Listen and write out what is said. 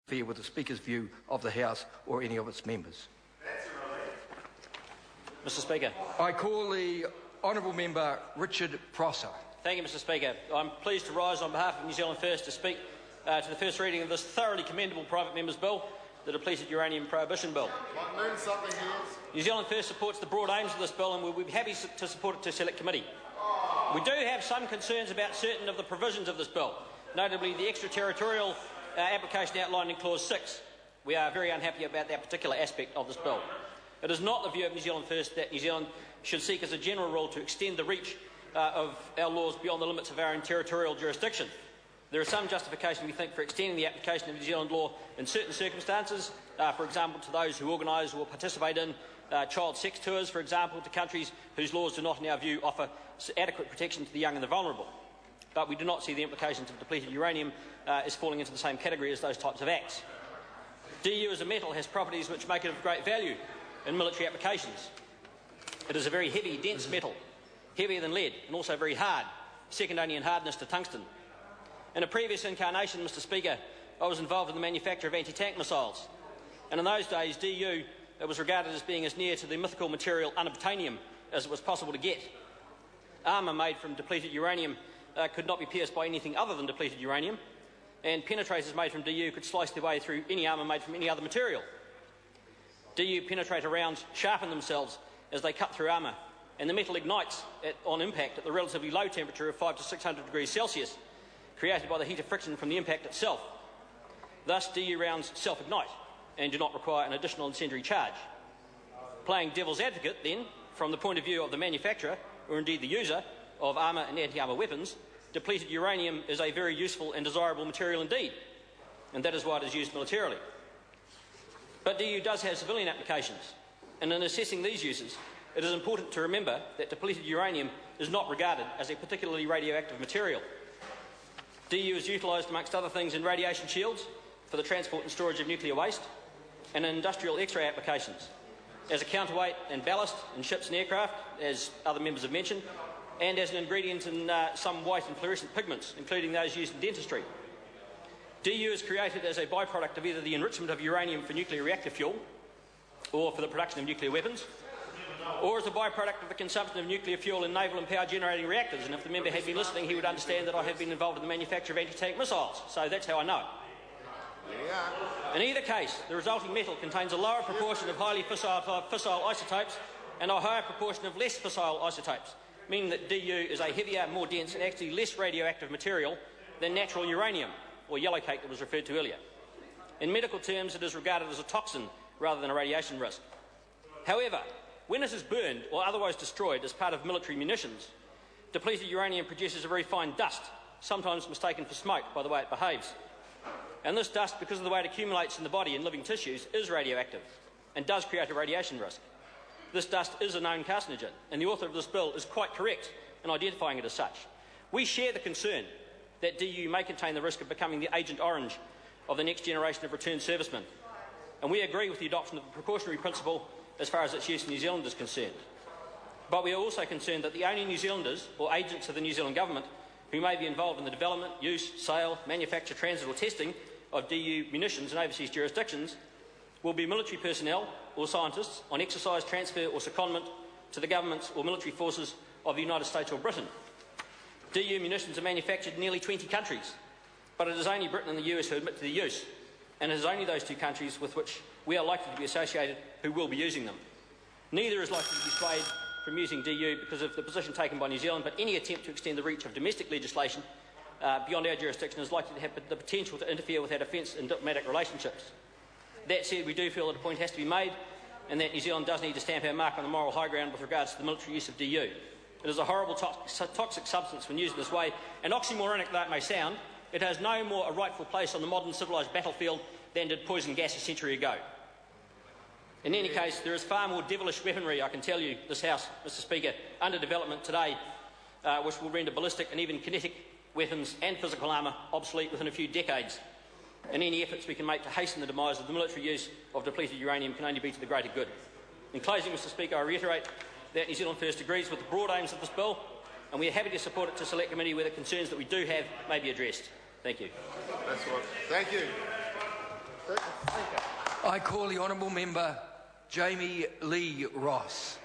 interfere with the Speaker's view of the House or any of its members. Mr Speaker. I call the Honourable Member Richard Prosser. Thank you, Mr Speaker. I'm pleased to rise on behalf of New Zealand First to speak to the first reading of this thoroughly commendable private member's bill, the Depleted Uranium Prohibition Bill. New Zealand First supports the broad aims of this bill and will be happy to support it to Select Committee. We do have some concerns about certain of the provisions of this bill, notably the extraterritorial application outlined in Clause 6. We are very unhappy about that particular aspect of this bill. It is not the view of New Zealand First that New Zealand should seek as a general rule to extend the reach of our laws beyond the limits of our own territorial jurisdiction. There is some justification, we think, for extending the application of New Zealand law in certain circumstances, for example, to those who organise or participate in child sex tours, for example, to countries whose laws do not, in our view, offer adequate protection to the young and the vulnerable. But we do not see the implications of depleted uranium as falling into the same category as those types of acts. DU as a metal has properties which make it of great value in military applications. It is a very heavy, dense metal, heavier than lead, and also very hard, second only in hardness to tungsten. In a previous incarnation, Mr Speaker, I was involved in the manufacture of anti-tank missiles, and in those days DU was regarded as being as near to the mythical material unobtainium as it was possible to get. Armour made from depleted uranium could not be pierced by anything other than depleted uranium, and penetrators made from DU could slice their way through any armour made from any other material. DU penetrator rounds sharpen themselves as they cut through armour, and the metal ignites on impact at the relatively low temperature of 500 to 600 degrees Celsius, created by the heat of friction from the impact itself. Thus, DU rounds self-ignite and do not require an additional incendiary charge. Playing devil's advocate, then, from the point of view of the manufacturer, or indeed the user, of armour and anti-armour weapons, depleted uranium is a very useful and desirable material indeed, and that is why it is used militarily. But DU does have civilian applications, and in assessing these uses, it is important to remember that depleted uranium is not regarded as a particularly radioactive material. DU is utilised, amongst other things, in radiation shields for the transport and storage of nuclear waste, and in industrial X-ray applications, as a counterweight and ballast in ships and aircraft, as other members have mentioned, and as an ingredient in some white and fluorescent pigments, including those used in dentistry. DU is created as a byproduct of either the enrichment of uranium for nuclear reactor fuel, or for the production of nuclear weapons, or as a byproduct of the consumption of nuclear fuel in naval and power generating reactors. And if the member had been listening, he would understand that I have been involved in the manufacture of anti-tank missiles, so that's how I know it. In either case, the resulting metal contains a lower proportion of highly fissile isotopes and a higher proportion of less fissile isotopes, meaning that DU is a heavier, more dense and actually less radioactive material than natural uranium, or yellowcake that was referred to earlier. In medical terms, it is regarded as a toxin rather than a radiation risk. However, when it is burned or otherwise destroyed as part of military munitions, depleted uranium produces a very fine dust, sometimes mistaken for smoke by the way it behaves. And this dust, because of the way it accumulates in the body and living tissues, is radioactive and does create a radiation risk. This dust is a known carcinogen, and the author of this bill is quite correct in identifying it as such. We share the concern that DU may contain the risk of becoming the Agent Orange of the next generation of returned servicemen, and we agree with the adoption of the precautionary principle as far as its use in New Zealand is concerned. But we are also concerned that the only New Zealanders or agents of the New Zealand Government who may be involved in the development, use, sale, manufacture, transit or testing of DU munitions in overseas jurisdictions will be military personnel or scientists on exercise, transfer or secondment to the governments or military forces of the United States or Britain. DU munitions are manufactured in nearly 20 countries, but it is only Britain and the US who admit to the use, and it is only those two countries with which we are likely to be associated who will be using them. Neither is likely to be swayed from using DU because of the position taken by New Zealand, but any attempt to extend the reach of domestic legislation beyond our jurisdiction is likely to have the potential to interfere with our defence and diplomatic relationships. That said, we do feel that a point has to be made, and that New Zealand does need to stamp our mark on the moral high ground with regards to the military use of DU. It is a horrible toxic substance when used in this way, and oxymoronic though it may sound, it has no more a rightful place on the modern civilised battlefield than did poison gas a century ago. In any case, there is far more devilish weaponry, I can tell you, this House, Mr Speaker, under development today, which will render ballistic and even kinetic weapons and physical armour obsolete within a few decades. And any efforts we can make to hasten the demise of the military use of depleted uranium can only be to the greater good. In closing, Mr Speaker, I reiterate that New Zealand First agrees with the broad aims of this bill, and we are happy to support it to Select Committee where the concerns that we do have may be addressed. Thank you. Thank you. I call the honourable member Jamie Lee Ross.